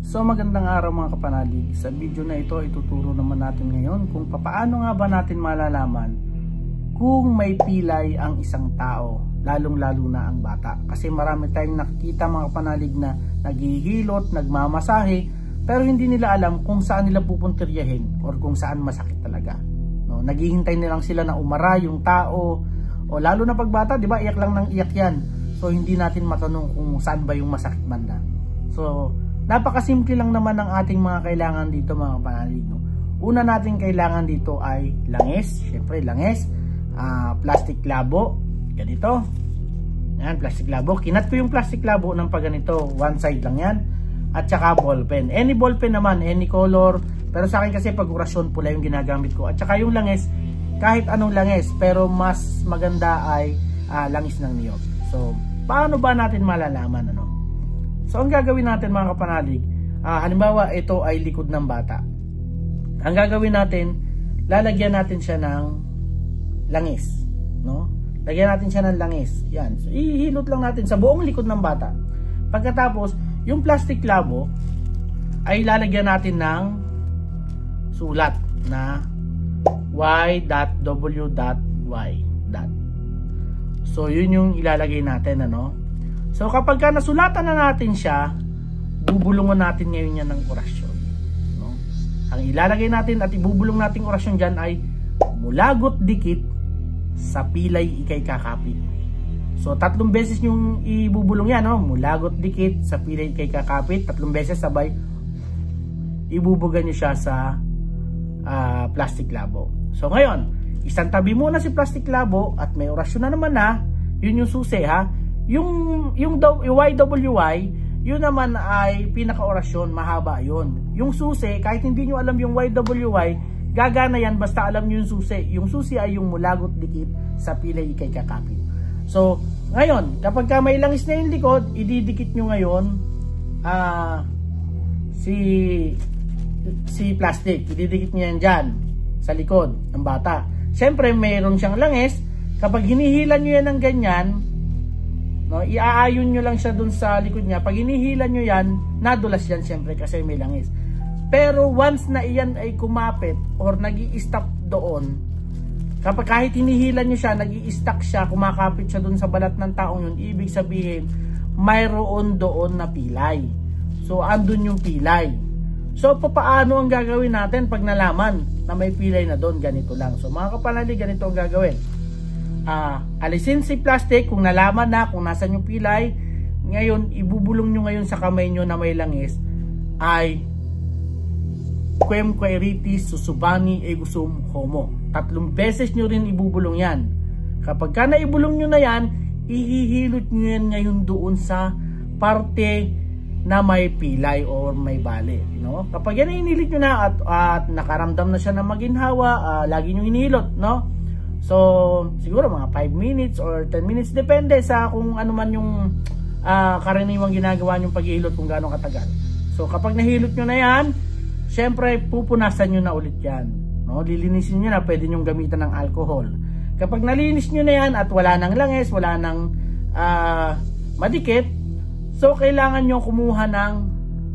So magandang araw mga kapanalig. Sa video na ito ituturo naman natin ngayon kung paano nga ba natin malalaman kung may pilay ang isang tao, lalong-lalo na ang bata. Kasi marami tayong nakikita mga kapanalig na naghihilot, nagmamasahe, pero hindi nila alam kung saan nila pupuntiryahin or kung saan masakit talaga. No, naghihintay nilang sila na umara yung tao, o lalo na pag bata, di ba, iyak lang ng iyak yan. So hindi natin matanong kung saan ba yung masakit man na. So napakasimple lang naman ng ating mga kailangan dito mga kapanalig. No? Una natin kailangan dito ay langis. Siyempre langis, plastic labo, ganito. Yan, plastic labo. Kinat ko yung plastic labo ng pagganito, one side lang yan. At saka ballpen. Any ballpen naman, any color. Pero sa akin kasi pag orasyon pula yung ginagamit ko. At saka yung langis, kahit anong langis. Pero mas maganda ay langis ng niyog. So paano ba natin malalaman ano? So ang gagawin natin mga kapanalig, halimbawa ito ay likod ng bata. Ang gagawin natin, lalagyan natin siya ng langis, no? Lagyan natin siya ng langis. Yan. So ihilot lang natin sa buong likod ng bata. Pagkatapos, yung plastic labo ay lalagyan natin ng sulat na y.w.y. So yun yung ilalagay natin ano. So kapag ka nasulatan na natin siya, bubulungan natin ngayon yan ng orasyon. No? Ang ilalagay natin at ibubulong nating orasyon dyan ay mulagot dikit sa pilay ikay kakapit. So 3 beses yung ibubulong yan. No? Mulagot dikit sa pilay ikay kakapit. 3 beses sabay ibubugan nyo siya sa plastic labo. So ngayon, isang tabi muna si plastic labo at may orasyon na naman na. Yun yung susi ha. Yung YWY, yun naman ay pinaka-orasyon, mahaba yun. Yung susi, kahit hindi nyo alam yung YWY, gagana yan basta alam nyo yung susi. Yung susi ay yung mulagot dikit sa pilay ikay kakapit. So, ngayon, kapag ka may langis na yung likod, ididikit nyo ngayon si plastic. Ididikit nyo yan dyan sa likod ng bata. Siyempre, mayroon siyang langis. Kapag hinihila nyo yan ng ganyan, no, iaayon nyo lang siya dun sa likod niya. Pag hinihila nyo yan, nadulas yan siyempre kasi may langis. Pero once na iyan ay kumapit or nag-i-stop doon, kapag kahit hinihila nyo siya, nag-i-stuck siya, kumakapit siya dun sa balat ng taong yun, ibig sabihin, mayroon doon na pilay. So, andun yung pilay. So, paano ang gagawin natin pag nalaman na may pilay na doon? Ganito lang. So, mga kapanalig, ganito ang gagawin. Alisin si plastic kung nalaman na kung nasan yung pilay. Ngayon ibubulong nyo ngayon sa kamay nyo na may langis ay quem quaeritis susubani egusum homo. 3 beses nyo rin ibubulong yan. Kapag ka naibulong nyo na yan, ihihilot nyo yan ngayon doon sa parte na may pilay or may bali, no? Kapag yan inilit nyo na at nakaramdam na siya ng maginhawa, lagi nyo hinihilot, no? So, siguro mga 5 minutes or 10 minutes. Depende sa kung ano man yung karaniwang ginagawa nyong paghihilot kung gaano katagal. So, kapag nahilot nyo na yan, syempre, pupunasan nyo na ulit yan. No? Lilinisin nyo na, pwede nyong gamitan ng alcohol. Kapag nalinis nyo na yan at wala nang langis, wala nang madikit, so, kailangan nyo kumuha ng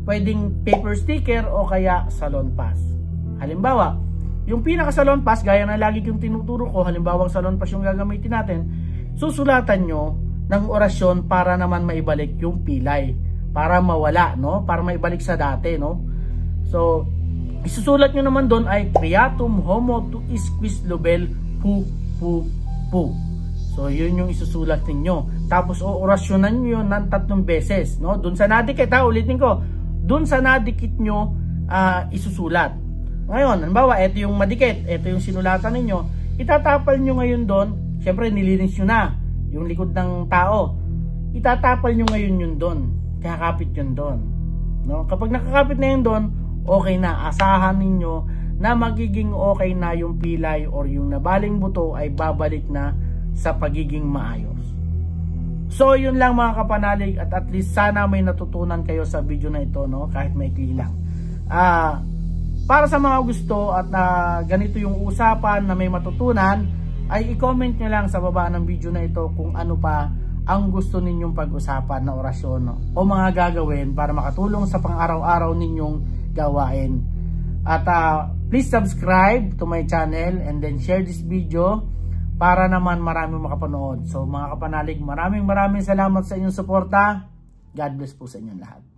pwedeng paper sticker o kaya salon pass. Halimbawa, yung pinaka-salon pass, gaya na lagi yung tinuturo ko, halimbawa salon pass yung gagamitin natin, susulatan nyo ng orasyon para naman maibalik yung pilay. Para mawala, no? Para maibalik sa dati, no? So, isusulat nyo naman doon ay creatum homo tu isquis lobel pu pu pu. So, yun yung isusulat ninyo. Tapos, orasyonan nyo yun ng 3 beses, no? Doon sa nadikit, ulitin ko. Doon sa nadikit nyo, isusulat. Ngayon, halimbawa, ito yung madikit, ito yung sinulatan ninyo, itatapal nyo ngayon doon, syempre nilinis nyo na yung likod ng tao, itatapal nyo ngayon yun doon, kakapit yun doon, no? Kapag nakakapit na yun doon, okay na, asahan ninyo na magiging okay na yung pilay or yung nabaling buto ay babalik na sa pagiging maayos. So, yun lang mga kapanalig, at least sana may natutunan kayo sa video na ito, no? Kahit maikli lang. Para sa mga gusto at ganito yung usapan na may matutunan, ay i-comment nyo lang sa baba ng video na ito kung ano pa ang gusto ninyong pag-usapan na orasyon o mga gagawin para makatulong sa pang-araw-araw ninyong gawain. At please subscribe to my channel and then share this video para naman marami makapanood. So mga kapanalig, maraming salamat sa inyong suporta. God bless po sa inyong lahat.